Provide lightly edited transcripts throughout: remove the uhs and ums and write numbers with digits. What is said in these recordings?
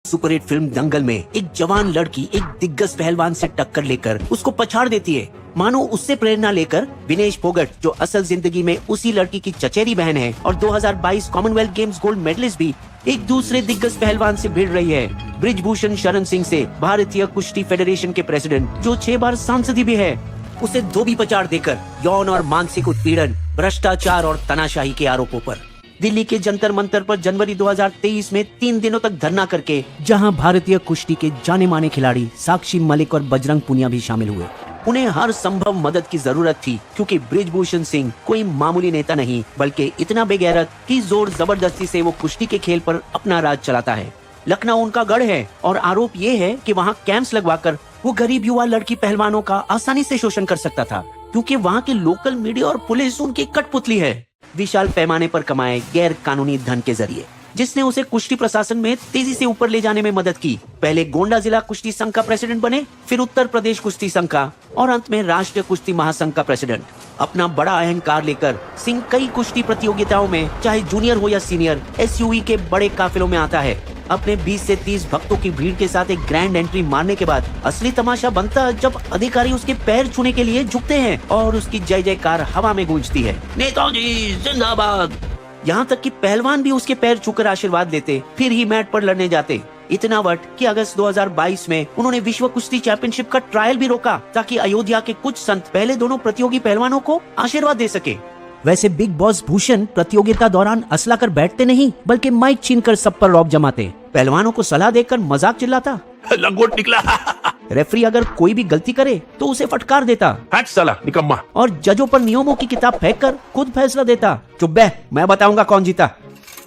Superhit film दंगल में एक जवान लड़की एक दिग्गज पहलवान से टक्कर लेकर उसको पछाड़ देती है। मानो उससे प्रेरणा लेकर विनेश फोगट, जो असल जिंदगी में उसी लड़की की चचेरी बहन है और 2022 कॉमनवेल्थ गेम्स गोल्ड मेडलिस्ट भी, एक दूसरे दिग्गज पहलवान से भिड़ रही है। बृजभूषण शरण सिंह से भारतीय कुश्ती फेडरेशन के प्रेसिडेंट, जो 6 बार सांसद भी है, उसे धोबी पछाड़ देकर यौन और मानसिक उत्पीड़न, भ्रष्टाचार और तानाशाही के आरोपों पर दिल्ली के जंतर मंतर पर जनवरी 2023 में 3 दिनों तक धरना करके, जहां भारतीय कुश्ती के जाने माने खिलाड़ी साक्षी मलिक और बजरंग पुनिया भी शामिल हुए। उन्हें हर संभव मदद की जरूरत थी, क्योंकि बृजभूषण सिंह कोई मामूली नेता नहीं, बल्कि इतना बेगैरत कि जोर जबरदस्ती से वो कुश्ती के खेल पर अपना राज चलाता है। लखनऊ उनका गढ़ है और आरोप ये है कि वहाँ कैंप्स लगवाकर वो गरीब युवा लड़की पहलवानों का आसानी से शोषण कर सकता था, क्योंकि वहाँ के लोकल मीडिया और पुलिस उनकी कठपुतली है। विशाल पैमाने पर कमाए गैर कानूनी धन के जरिए, जिसने उसे कुश्ती प्रशासन में तेजी से ऊपर ले जाने में मदद की। पहले गोंडा जिला कुश्ती संघ का प्रेसिडेंट बने, फिर उत्तर प्रदेश कुश्ती संघ का और अंत में राष्ट्रीय कुश्ती महासंघ का प्रेसिडेंट। अपना बड़ा अहंकार लेकर सिंह कई कुश्ती प्रतियोगिताओं में, चाहे जूनियर हो या सीनियर, एसयूवी के बड़े काफिलों में आता है। अपने 20 से 30 भक्तों की भीड़ के साथ एक ग्रैंड एंट्री मारने के बाद असली तमाशा बनता जब अधिकारी उसके पैर छूने के लिए झुकते हैं और उसकी जय जयकार हवा में गूंजती है। नेताजी जिंदाबाद। यहाँ तक कि पहलवान भी उसके पैर छूकर आशीर्वाद देते, फिर ही मैट पर लड़ने जाते। इतना वट कि अगस्त 2022 में उन्होंने विश्व कुश्ती चैंपियनशिप का ट्रायल भी रोका, ताकि अयोध्या के कुछ संत पहले दोनों प्रतियोगी पहलवानों को आशीर्वाद दे सके। वैसे बिग बॉस भूषण प्रतियोगिता दौरान असला कर बैठते नहीं, बल्कि माइक छीनकर सब पर रौब जमाते। पहलवानों को सलाह देकर मजाक चिल्लाता, लंगोट निकला। रेफरी अगर कोई भी गलती करे तो उसे फटकार देता, हट साला निकम्मा। और जजों पर नियमों की किताब फेंक कर खुद फैसला देता। चुप बे, मैं बताऊंगा कौन जीता।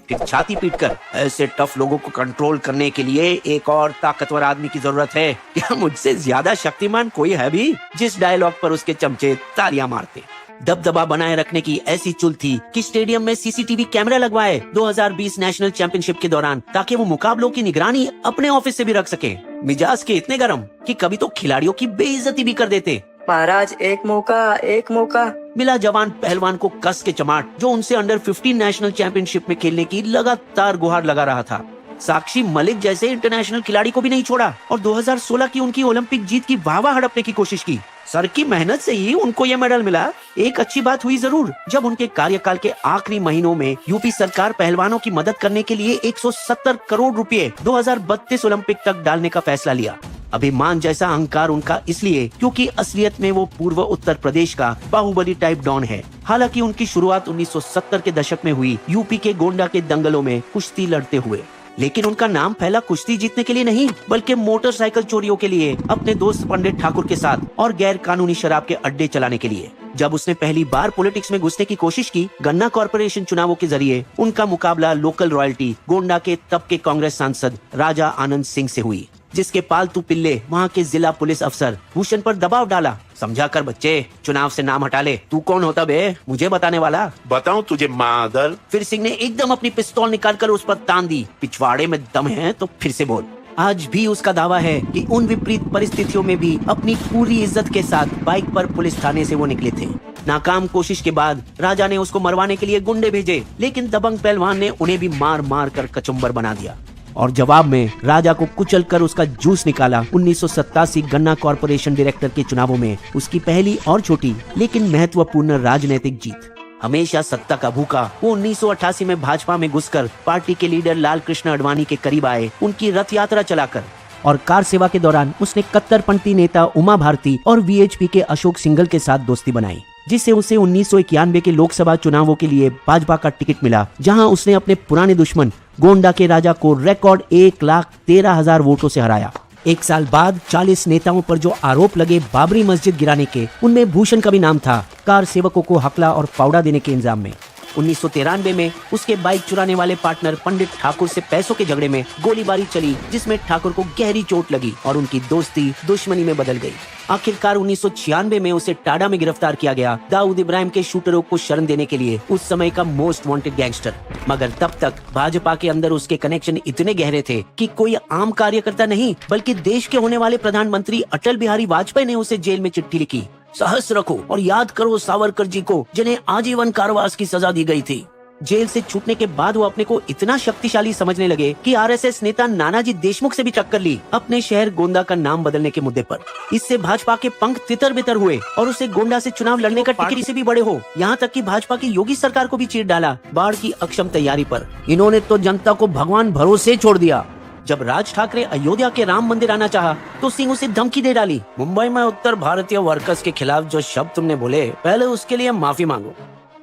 फिर छाती पीटकर, ऐसे टफ लोगों को कंट्रोल करने के लिए एक और ताकतवर आदमी की जरूरत है। क्या मुझसे ज्यादा शक्तिमान कोई है भी? जिस डायलॉग पर उसके चमचे तालियां मारते। दबदबा बनाए रखने की ऐसी चुल थी कि स्टेडियम में सीसीटीवी कैमरा लगवाए 2020 नेशनल चैंपियनशिप के दौरान, ताकि वो मुकाबलों की निगरानी अपने ऑफिस से भी रख सके। मिजाज के इतने गरम कि कभी तो खिलाड़ियों की बेइज्जती भी कर देते। महाराज एक मौका मिला जवान पहलवान को कस के चमाट, जो उनसे अंडर 15 नेशनल चैंपियनशिप में खेलने की लगातार गुहार लगा रहा था। साक्षी मलिक जैसे इंटरनेशनल खिलाड़ी को भी नहीं छोड़ा और 2016 की उनकी ओलंपिक जीत की वाहवा हड़पने की कोशिश की। सर की मेहनत से ही उनको ये मेडल मिला। एक अच्छी बात हुई जरूर, जब उनके कार्यकाल के आखिरी महीनों में यूपी सरकार पहलवानों की मदद करने के लिए 170 करोड़ रुपए 2032 ओलंपिक तक डालने का फैसला लिया। अभिमान जैसा अहंकार उनका इसलिए क्योंकि असलियत में वो पूर्व उत्तर प्रदेश का बाहुबली टाइप डॉन है। हालांकि उनकी शुरुआत 1970 के दशक में हुई यूपी के गोंडा के दंगलों में कुश्ती लड़ते हुए, लेकिन उनका नाम फैला कुश्ती जीतने के लिए नहीं, बल्कि मोटरसाइकिल चोरियों के लिए, अपने दोस्त पंडित ठाकुर के साथ और गैर कानूनी शराब के अड्डे चलाने के लिए। जब उसने पहली बार पॉलिटिक्स में घुसने की कोशिश की, गन्ना कॉर्पोरेशन चुनावों के जरिए उनका मुकाबला लोकल रॉयल्टी गोंडा के तब के कांग्रेस सांसद राजा आनंद सिंह से हुई, जिसके पालतू पिल्ले वहाँ के जिला पुलिस अफसर भूषण पर दबाव डाला। समझा कर बच्चे, चुनाव से नाम हटा ले। तू कौन होता बे, मुझे बताने वाला? बताऊं तुझे मादर। फिर सिंह ने एकदम अपनी पिस्तौल निकालकर उस पर तान दी। पिछवाड़े में दम है तो फिर से बोल। आज भी उसका दावा है कि उन विपरीत परिस्थितियों में भी अपनी पूरी इज्जत के साथ बाइक पर पुलिस थाने से वो निकले थे। नाकाम कोशिश के बाद राजा ने उसको मरवाने के लिए गुंडे भेजे, लेकिन दबंग पहलवान ने उन्हें भी मार मार कर कचुम्बर बना दिया और जवाब में राजा को कुचल कर उसका जूस निकाला। 1987 गन्ना कॉर्पोरेशन डायरेक्टर के चुनावों में उसकी पहली और छोटी लेकिन महत्वपूर्ण राजनीतिक जीत। हमेशा सत्ता का भूखा, वो 1988 में भाजपा में घुसकर पार्टी के लीडर लाल कृष्ण आडवाणी के करीब आए, उनकी रथ यात्रा चलाकर। और कार सेवा के दौरान उसने कट्टरपंथी नेता उमा भारती और वीएचपी के अशोक सिंघल के साथ दोस्ती बनाई, जिससे उसे 1991 के लोकसभा चुनावों के लिए भाजपा का टिकट मिला, जहां उसने अपने पुराने दुश्मन गोंडा के राजा को रिकॉर्ड 1,13,000 वोटों से हराया। एक साल बाद 40 नेताओं पर जो आरोप लगे बाबरी मस्जिद गिराने के, उनमें भूषण का भी नाम था, कार सेवकों को हकला और फावड़ा देने के इल्जाम में। 1993 में उसके बाइक चुराने वाले पार्टनर पंडित ठाकुर से पैसों के झगड़े में गोलीबारी चली, जिसमें ठाकुर को गहरी चोट लगी और उनकी दोस्ती दुश्मनी में बदल गई। आखिरकार 1996 में उसे टाडा में गिरफ्तार किया गया, दाऊद इब्राहिम के शूटरों को शरण देने के लिए, उस समय का मोस्ट वांटेड गैंगस्टर। मगर तब तक भाजपा के अंदर उसके कनेक्शन इतने गहरे थे कि कोई आम कार्यकर्ता नहीं, बल्कि देश के होने वाले प्रधानमंत्री अटल बिहारी वाजपेयी ने उसे जेल में चिट्ठी लिखी, सहस रखो और याद करो सावरकर जी को, जिन्हें आजीवन कारावास की सजा दी गई थी। जेल से छूटने के बाद वो अपने को इतना शक्तिशाली समझने लगे कि आरएसएस नेता नानाजी देशमुख से भी टक्कर ली अपने शहर गोंडा का नाम बदलने के मुद्दे पर। इससे भाजपा के पंख तितर बितर हुए और उसे गोंडा से चुनाव लड़ने का टिकट से भी बड़े हो, यहाँ तक कि भाजपा की योगी सरकार को भी चीर डाला बाढ़ की अक्षम तैयारी पर। इन्होंने तो जनता को भगवान भरोसे छोड़ दिया। जब राज ठाकरे अयोध्या के राम मंदिर आना चाहा तो सिंह उसे धमकी दे डाली। मुंबई में उत्तर भारतीय वर्कर्स के खिलाफ जो शब्द तुमने बोले, पहले उसके लिए माफी मांगो।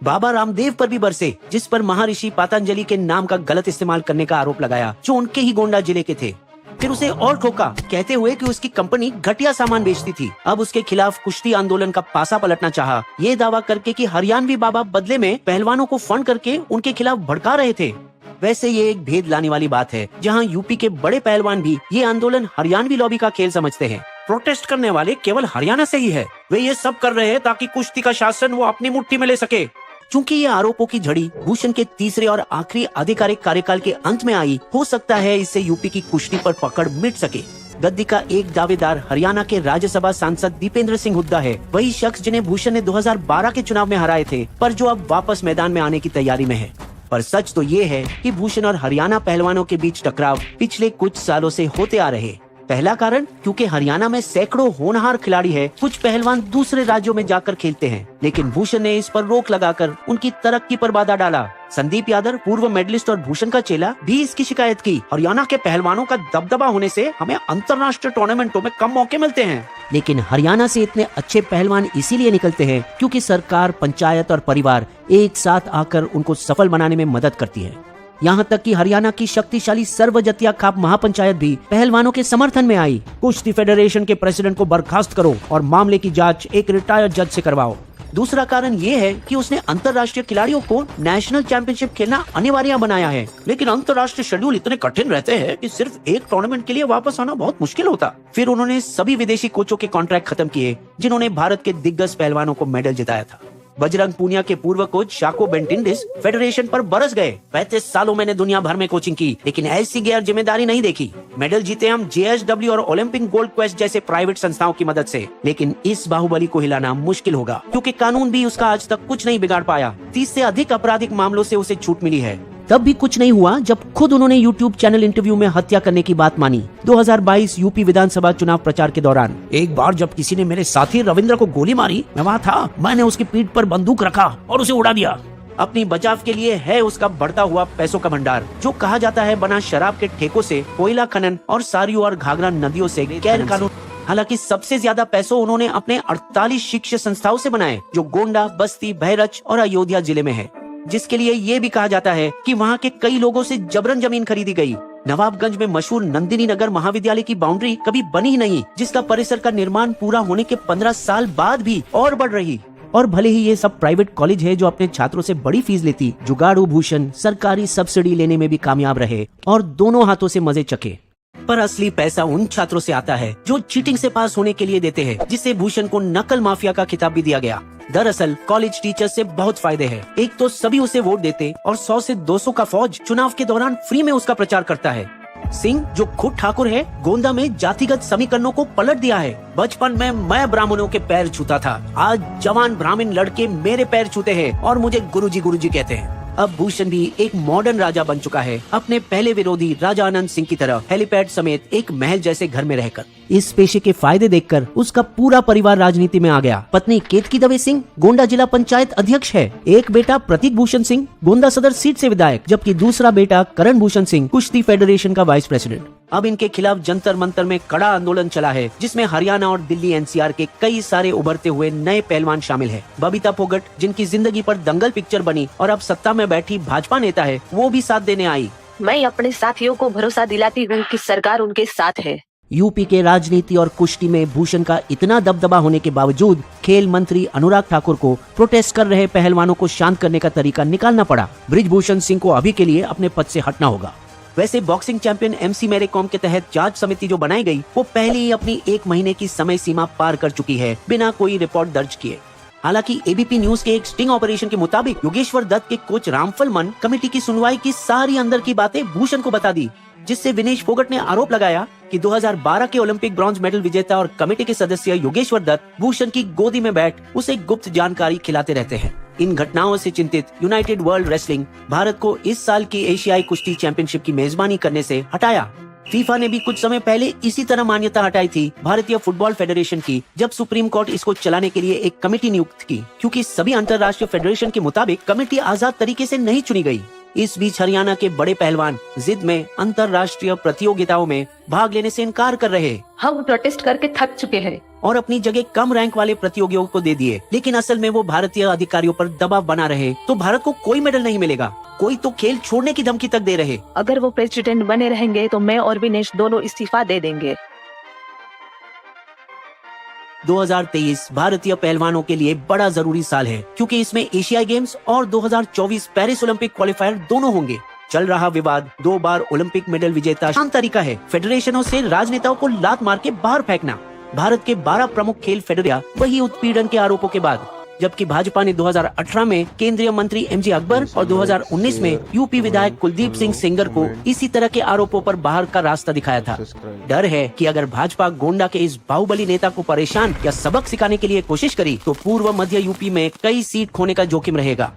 बाबा रामदेव पर भी बरसे, जिस पर महर्षि पतंजलि के नाम का गलत इस्तेमाल करने का आरोप लगाया, जो उनके ही गोंडा जिले के थे। फिर उसे और ठोका, कहते हुए कि उसकी कंपनी घटिया सामान बेचती थी। अब उसके खिलाफ कुश्ती आंदोलन का पासा पलटना चाहा, ये दावा करके कि हरियाणवी बाबा बदले में पहलवानों को फंड करके उनके खिलाफ भड़का रहे थे। वैसे ये एक भेद लाने वाली बात है, जहां यूपी के बड़े पहलवान भी ये आंदोलन हरियाणवी लॉबी का खेल समझते हैं। प्रोटेस्ट करने वाले केवल हरियाणा से ही है। वे ये सब कर रहे हैं ताकि कुश्ती का शासन वो अपनी मुट्ठी में ले सके। चूंकि ये आरोपों की झड़ी भूषण के तीसरे और आखिरी आधिकारिक कार्यकाल के अंत में आई, हो सकता है इससे यूपी की कुश्ती पर पकड़ मिट सके। गद्दी का एक दावेदार हरियाणा के राज्यसभा सांसद दीपेंद्र सिंह हुड्डा है, वही शख्स जिन्हें भूषण ने 2012 के चुनाव में हराए थे, पर जो अब वापस मैदान में आने की तैयारी में है। पर सच तो ये है कि भूषण और हरियाणा पहलवानों के बीच टकराव पिछले कुछ सालों से होते आ रहे। पहला कारण क्योंकि हरियाणा में सैकड़ों होनहार खिलाड़ी है, कुछ पहलवान दूसरे राज्यों में जाकर खेलते हैं, लेकिन भूषण ने इस पर रोक लगाकर उनकी तरक्की पर बाधा डाला। संदीप यादव, पूर्व मेडलिस्ट और भूषण का चेला, भी इसकी शिकायत की। हरियाणा के पहलवानों का दबदबा होने से हमें अंतर्राष्ट्रीय टूर्नामेंटों में कम मौके मिलते हैं। लेकिन हरियाणा से इतने अच्छे पहलवान इसीलिए निकलते हैं क्योंकि सरकार, पंचायत और परिवार एक साथ आकर उनको सफल बनाने में मदद करती है। यहाँ तक कि हरियाणा की शक्तिशाली सर्वजतिया खाप महापंचायत भी पहलवानों के समर्थन में आई। कुश्ती फेडरेशन के प्रेसिडेंट को बर्खास्त करो और मामले की जांच एक रिटायर्ड जज से करवाओ। दूसरा कारण ये है कि उसने अंतर्राष्ट्रीय खिलाड़ियों को नेशनल चैंपियनशिप खेलना अनिवार्य बनाया है, लेकिन अंतर्राष्ट्रीय शेड्यूल इतने कठिन रहते हैं कि सिर्फ एक टूर्नामेंट के लिए वापस आना बहुत मुश्किल होता। फिर उन्होंने सभी विदेशी कोचों के कॉन्ट्रैक्ट खत्म किए जिन्होंने भारत के दिग्गज पहलवानों को मेडल जिताया था। बजरंग पूनिया के पूर्व कोच शाको बेंटिंडिस फेडरेशन पर बरस गए। 35 सालों मैंने दुनिया भर में कोचिंग की, लेकिन ऐसी गैर जिम्मेदारी नहीं देखी। मेडल जीते हम JSW और ओलंपिक गोल्ड क्वेस्ट जैसे प्राइवेट संस्थाओं की मदद से, लेकिन इस बाहुबली को हिलाना मुश्किल होगा क्योंकि कानून भी उसका आज तक कुछ नहीं बिगाड़ पाया। 30 से अधिक आपराधिक मामलों से उसे छूट मिली है। तब भी कुछ नहीं हुआ जब खुद उन्होंने YouTube चैनल इंटरव्यू में हत्या करने की बात मानी। 2022 यूपी विधानसभा चुनाव प्रचार के दौरान एक बार जब किसी ने मेरे साथी रविंद्र को गोली मारी, मैं वहाँ था। मैंने उसकी पीठ पर बंदूक रखा और उसे उड़ा दिया। अपनी बचाव के लिए है उसका बढ़ता हुआ पैसों का भंडार, जो कहा जाता है बना शराब के ठेकों से, कोयला खनन और सारियों और घाघरा नदियों से गैर कानून। हालांकि सबसे ज्यादा पैसों उन्होंने अपने 48 शिक्षण संस्थाओं से बनाए, जो गोंडा, बस्ती, बहरच और अयोध्या जिले में है, जिसके लिए ये भी कहा जाता है कि वहाँ के कई लोगों से जबरन जमीन खरीदी गई। नवाबगंज में मशहूर नंदिनी नगर महाविद्यालय की बाउंड्री कभी बनी ही नहीं, जिसका परिसर का निर्माण पूरा होने के 15 साल बाद भी और बढ़ रही। और भले ही ये सब प्राइवेट कॉलेज है जो अपने छात्रों से बड़ी फीस लेती, जुगाड़ू भूषण सरकारी सब्सिडी लेने में भी कामयाब रहे और दोनों हाथों से मजे चखे। पर असली पैसा उन छात्रों से आता है जो चीटिंग से पास होने के लिए देते हैं, जिससे भूषण को नकल माफिया का खिताब भी दिया गया। दरअसल कॉलेज टीचर से बहुत फायदे हैं। एक तो सभी उसे वोट देते और 100 से 200 का फौज चुनाव के दौरान फ्री में उसका प्रचार करता है। सिंह, जो खुद ठाकुर है, गोंदा में जातिगत समीकरणों को पलट दिया है। बचपन में मैं ब्राह्मणों के पैर छूता था, आज जवान ब्राह्मण लड़के मेरे पैर छूते हैं और मुझे गुरुजी गुरुजी कहते हैं। अब भूषण भी एक मॉडर्न राजा बन चुका है, अपने पहले विरोधी राजा आनंद सिंह की तरह हेलीपैड समेत एक महल जैसे घर में रहकर। इस पेशे के फायदे देखकर उसका पूरा परिवार राजनीति में आ गया। पत्नी केतकी दवे सिंह गोंडा जिला पंचायत अध्यक्ष है। एक बेटा प्रतीक भूषण सिंह गोंडा सदर सीट से विधायक, जबकि दूसरा बेटा करण भूषण सिंह कुश्ती फेडरेशन का वाइस प्रेसिडेंट। अब इनके खिलाफ जंतर मंतर में कड़ा आंदोलन चला है, जिसमें हरियाणा और दिल्ली NCR के कई सारे उभरते हुए नए पहलवान शामिल है। बबीता फोगट, जिनकी जिंदगी पर दंगल पिक्चर बनी और अब सत्ता में बैठी भाजपा नेता है, वो भी साथ देने आई। मैं अपने साथियों को भरोसा दिलाती हूँ कि सरकार उनके साथ है। यूपी के राजनीति और कुश्ती में भूषण का इतना दबदबा होने के बावजूद खेल मंत्री अनुराग ठाकुर को प्रोटेस्ट कर रहे पहलवानों को शांत करने का तरीका निकालना पड़ा। बृजभूषण सिंह को अभी के लिए अपने पद से हटना होगा। वैसे boxing champion MC Mary Kom के तहत जांच समिति जो बनाई गई, वो पहले ही अपनी 1 महीने की समय सीमा पार कर चुकी है, बिना कोई रिपोर्ट दर्ज किए। हालांकि ABP न्यूज के एक स्टिंग ऑपरेशन के मुताबिक योगेश्वर दत्त के कोच रामफल मन कमेटी की सुनवाई की सारी अंदर की बातें भूषण को बता दी, जिससे विनेश फोगट ने आरोप लगाया कि 2012 के ओलंपिक ब्रॉन्ज मेडल विजेता और कमेटी के सदस्य योगेश्वर दत्त भूषण की गोदी में बैठ उसे गुप्त जानकारी खिलाते रहते हैं। इन घटनाओं से चिंतित यूनाइटेड वर्ल्ड रेसलिंग भारत को इस साल की एशियाई कुश्ती चैंपियनशिप की मेजबानी करने से हटाया। फीफा ने भी कुछ समय पहले इसी तरह मान्यता हटाई थी भारतीय फुटबॉल फेडरेशन की, जब सुप्रीम कोर्ट इसको चलाने के लिए एक कमेटी नियुक्त की, क्योंकि सभी अंतर्राष्ट्रीय फेडरेशन के मुताबिक कमेटी आजाद तरीके से नहीं चुनी गई। इस बीच हरियाणा के बड़े पहलवान जिद में अंतर्राष्ट्रीय प्रतियोगिताओं में भाग लेने से इनकार कर रहे हम प्रोटेस्ट करके थक चुके हैं और अपनी जगह कम रैंक वाले प्रतियोगियों को दे दिए, लेकिन असल में वो भारतीय अधिकारियों पर दबाव बना रहे तो भारत को कोई मेडल नहीं मिलेगा। कोई तो खेल छोड़ने की धमकी तक दे रहे। अगर वो प्रेसिडेंट बने रहेंगे तो मैं और विनेश दोनों इस्तीफा दे देंगे। 2023 भारतीय पहलवानों के लिए बड़ा जरूरी साल है, क्योंकि इसमें एशियाई गेम्स और 2024 पेरिस ओलंपिक क्वालिफायर दोनों होंगे। चल रहा विवाद 2 बार ओलंपिक मेडल विजेता आसान तरीका है फेडरेशनों से राजनेताओं को लात मार के बाहर फेंकना। भारत के 12 प्रमुख खेल फेडरेशन वही उत्पीड़न के आरोपों के बाद, जबकि भाजपा ने 2018 में केंद्रीय मंत्री एमजे अकबर और 2019 में यूपी विधायक कुलदीप सिंह सेंगर को इसी तरह के आरोपों पर बाहर का रास्ता दिखाया था। डर है कि अगर भाजपा गोंडा के इस बाहुबली नेता को परेशान या सबक सिखाने के लिए कोशिश करी तो पूर्व मध्य यूपी में कई सीट खोने का जोखिम रहेगा।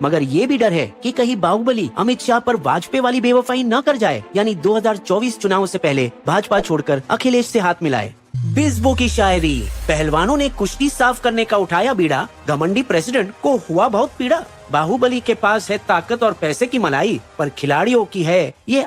मगर ये भी डर है कि कहीं बाहुबली अमित शाह पर वाजपेयी वाली बेवफाई न कर जाए, यानी 2024 चुनाव से पहले भाजपा छोड़कर अखिलेश से हाथ मिलाए। बिस्बो की शायरी, पहलवानों ने कुश्ती साफ करने का उठाया बीड़ा, घमंडी प्रेसिडेंट को हुआ बहुत पीड़ा। बाहुबली के पास है ताकत और पैसे की मलाई, पर खिलाड़ियों की है ये